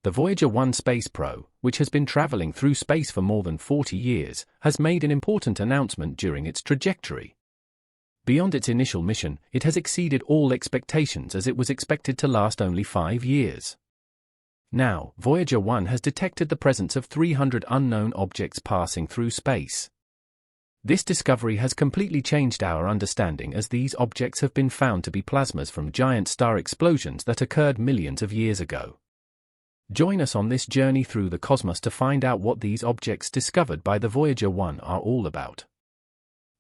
The Voyager 1 space probe, which has been traveling through space for more than 40 years, has made an important announcement during its trajectory. Beyond its initial mission, it has exceeded all expectations as it was expected to last only 5 years. Now, Voyager 1 has detected the presence of 300 unknown objects passing through space. This discovery has completely changed our understanding as these objects have been found to be plasmas from giant star explosions that occurred millions of years ago. Join us on this journey through the cosmos to find out what these objects discovered by the Voyager 1 are all about.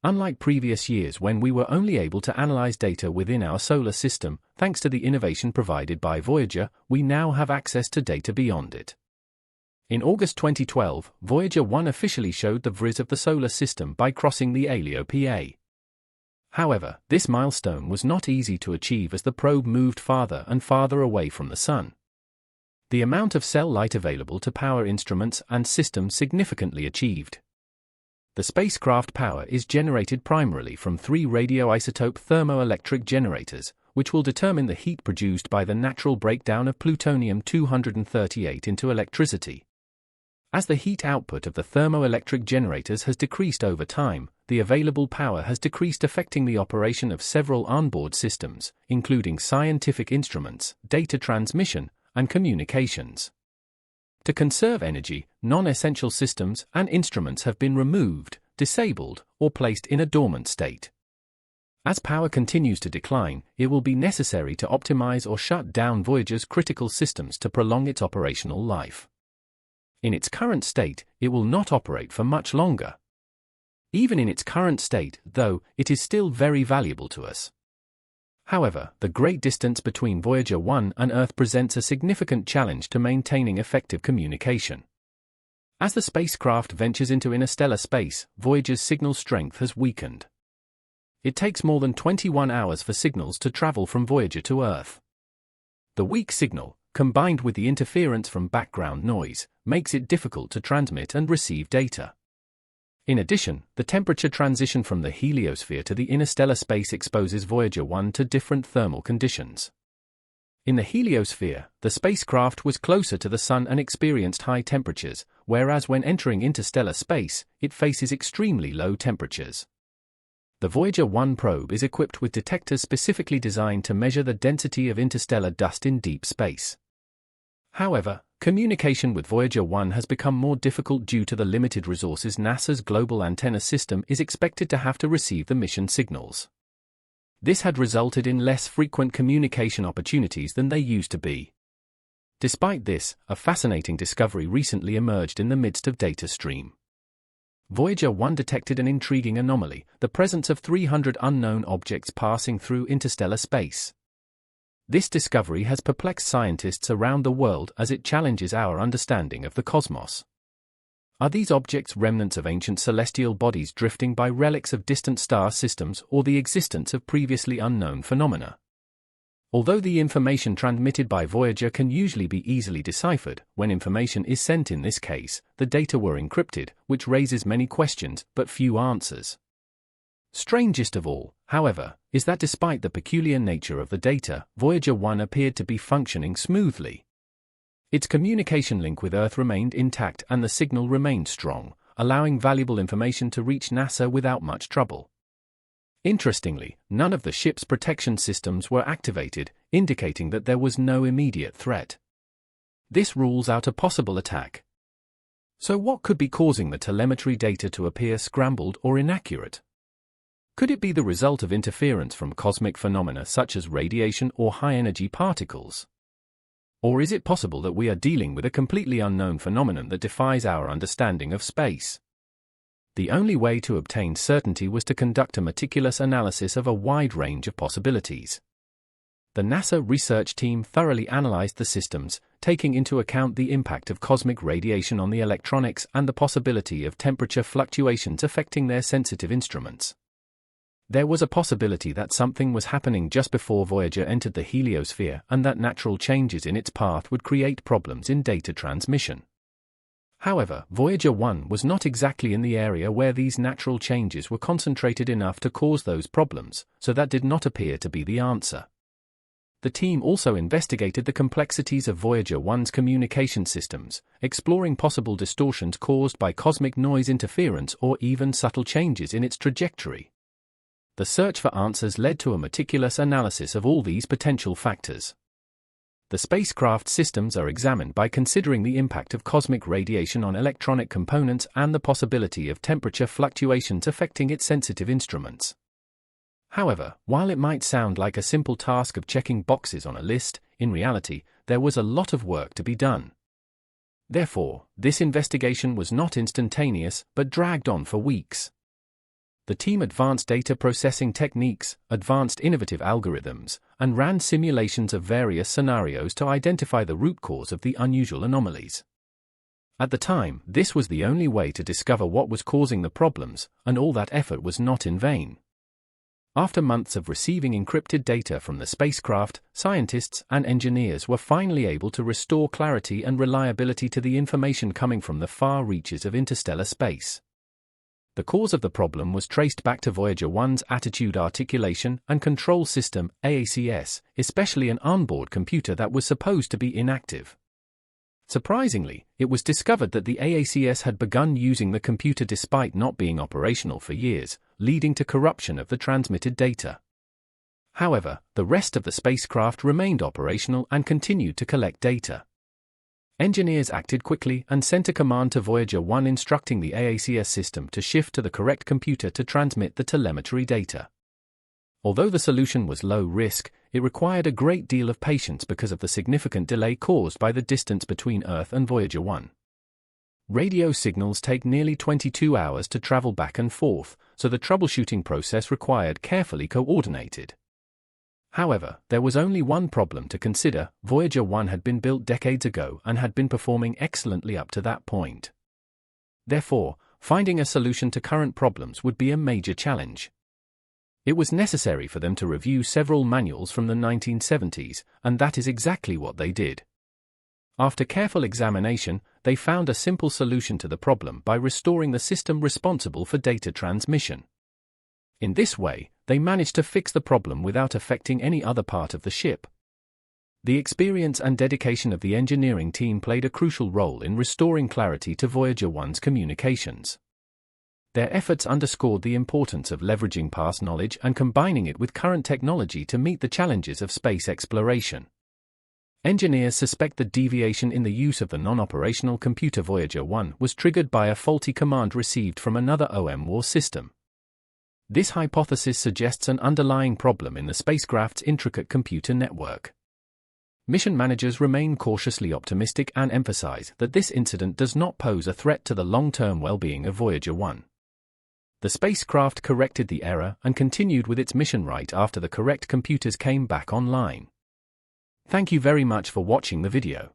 Unlike previous years when we were only able to analyze data within our solar system, thanks to the innovation provided by Voyager, we now have access to data beyond it. In August 2012, Voyager 1 officially showed the VRIS of the solar system by crossing the Aleo-PA. However, this milestone was not easy to achieve as the probe moved farther and farther away from the Sun. The amount of cell light available to power instruments and systems significantly achieved. The spacecraft power is generated primarily from 3 radioisotope thermoelectric generators, which will determine the heat produced by the natural breakdown of plutonium-238 into electricity. As the heat output of the thermoelectric generators has decreased over time, the available power has decreased, affecting the operation of several onboard systems, including scientific instruments, data transmission, and communications. To conserve energy, non-essential systems and instruments have been removed, disabled, or placed in a dormant state. As power continues to decline, it will be necessary to optimize or shut down Voyager's critical systems to prolong its operational life. In its current state, it will not operate for much longer. Even in its current state, though, it is still very valuable to us. However, the great distance between Voyager 1 and Earth presents a significant challenge to maintaining effective communication. As the spacecraft ventures into interstellar space, Voyager's signal strength has weakened. It takes more than 21 hours for signals to travel from Voyager to Earth. The weak signal, combined with the interference from background noise, makes it difficult to transmit and receive data. In addition, the temperature transition from the heliosphere to the interstellar space exposes Voyager 1 to different thermal conditions. In the heliosphere, the spacecraft was closer to the Sun and experienced high temperatures, whereas when entering interstellar space, it faces extremely low temperatures. The Voyager 1 probe is equipped with detectors specifically designed to measure the density of interstellar dust in deep space. However, communication with Voyager 1 has become more difficult due to the limited resources NASA's global antenna system is expected to have to receive the mission signals. This had resulted in less frequent communication opportunities than they used to be. Despite this, a fascinating discovery recently emerged in the midst of data stream. Voyager 1 detected an intriguing anomaly, the presence of 300 unknown objects passing through interstellar space. This discovery has perplexed scientists around the world as it challenges our understanding of the cosmos. Are these objects remnants of ancient celestial bodies drifting by, relics of distant star systems, or the existence of previously unknown phenomena? Although the information transmitted by Voyager can usually be easily deciphered, when information is sent in this case, the data were encrypted, which raises many questions but few answers. Strangest of all, however, is that despite the peculiar nature of the data, Voyager 1 appeared to be functioning smoothly. Its communication link with Earth remained intact and the signal remained strong, allowing valuable information to reach NASA without much trouble. Interestingly, none of the ship's protection systems were activated, indicating that there was no immediate threat. This rules out a possible attack. So what could be causing the telemetry data to appear scrambled or inaccurate? Could it be the result of interference from cosmic phenomena such as radiation or high-energy particles? Or is it possible that we are dealing with a completely unknown phenomenon that defies our understanding of space? The only way to obtain certainty was to conduct a meticulous analysis of a wide range of possibilities. The NASA research team thoroughly analyzed the systems, taking into account the impact of cosmic radiation on the electronics and the possibility of temperature fluctuations affecting their sensitive instruments. There was a possibility that something was happening just before Voyager entered the heliosphere and that natural changes in its path would create problems in data transmission. However, Voyager 1 was not exactly in the area where these natural changes were concentrated enough to cause those problems, so that did not appear to be the answer. the team also investigated the complexities of Voyager 1's communication systems, exploring possible distortions caused by cosmic noise interference or even subtle changes in its trajectory. The search for answers led to a meticulous analysis of all these potential factors. The spacecraft systems are examined by considering the impact of cosmic radiation on electronic components and the possibility of temperature fluctuations affecting its sensitive instruments. However, while it might sound like a simple task of checking boxes on a list, in reality, there was a lot of work to be done. Therefore, this investigation was not instantaneous but dragged on for weeks. The team advanced data processing techniques, advanced innovative algorithms, and ran simulations of various scenarios to identify the root cause of the unusual anomalies. At the time, this was the only way to discover what was causing the problems, and all that effort was not in vain. After months of receiving encrypted data from the spacecraft, scientists and engineers were finally able to restore clarity and reliability to the information coming from the far reaches of interstellar space. The cause of the problem was traced back to Voyager 1's attitude articulation and control system, AACS, especially an onboard computer that was supposed to be inactive. Surprisingly, it was discovered that the AACS had begun using the computer despite not being operational for years, leading to corruption of the transmitted data. However, the rest of the spacecraft remained operational and continued to collect data. Engineers acted quickly and sent a command to Voyager 1 instructing the AACS system to shift to the correct computer to transmit the telemetry data. Although the solution was low risk, it required a great deal of patience because of the significant delay caused by the distance between Earth and Voyager 1. Radio signals take nearly 22 hours to travel back and forth, so the troubleshooting process required carefully coordinated. However, there was only one problem to consider: Voyager 1 had been built decades ago and had been performing excellently up to that point. Therefore, finding a solution to current problems would be a major challenge. It was necessary for them to review several manuals from the 1970s, and that is exactly what they did. After careful examination, they found a simple solution to the problem by restoring the system responsible for data transmission. In this way, they managed to fix the problem without affecting any other part of the ship. The experience and dedication of the engineering team played a crucial role in restoring clarity to Voyager 1's communications. Their efforts underscored the importance of leveraging past knowledge and combining it with current technology to meet the challenges of space exploration. Engineers suspect the deviation in the use of the non-operational computer Voyager 1 was triggered by a faulty command received from another OM-WAR system. This hypothesis suggests an underlying problem in the spacecraft's intricate computer network. Mission managers remain cautiously optimistic and emphasize that this incident does not pose a threat to the long-term well-being of Voyager 1. The spacecraft corrected the error and continued with its mission right after the correct computers came back online. Thank you very much for watching the video.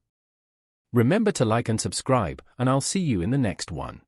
Remember to like and subscribe, and I'll see you in the next one.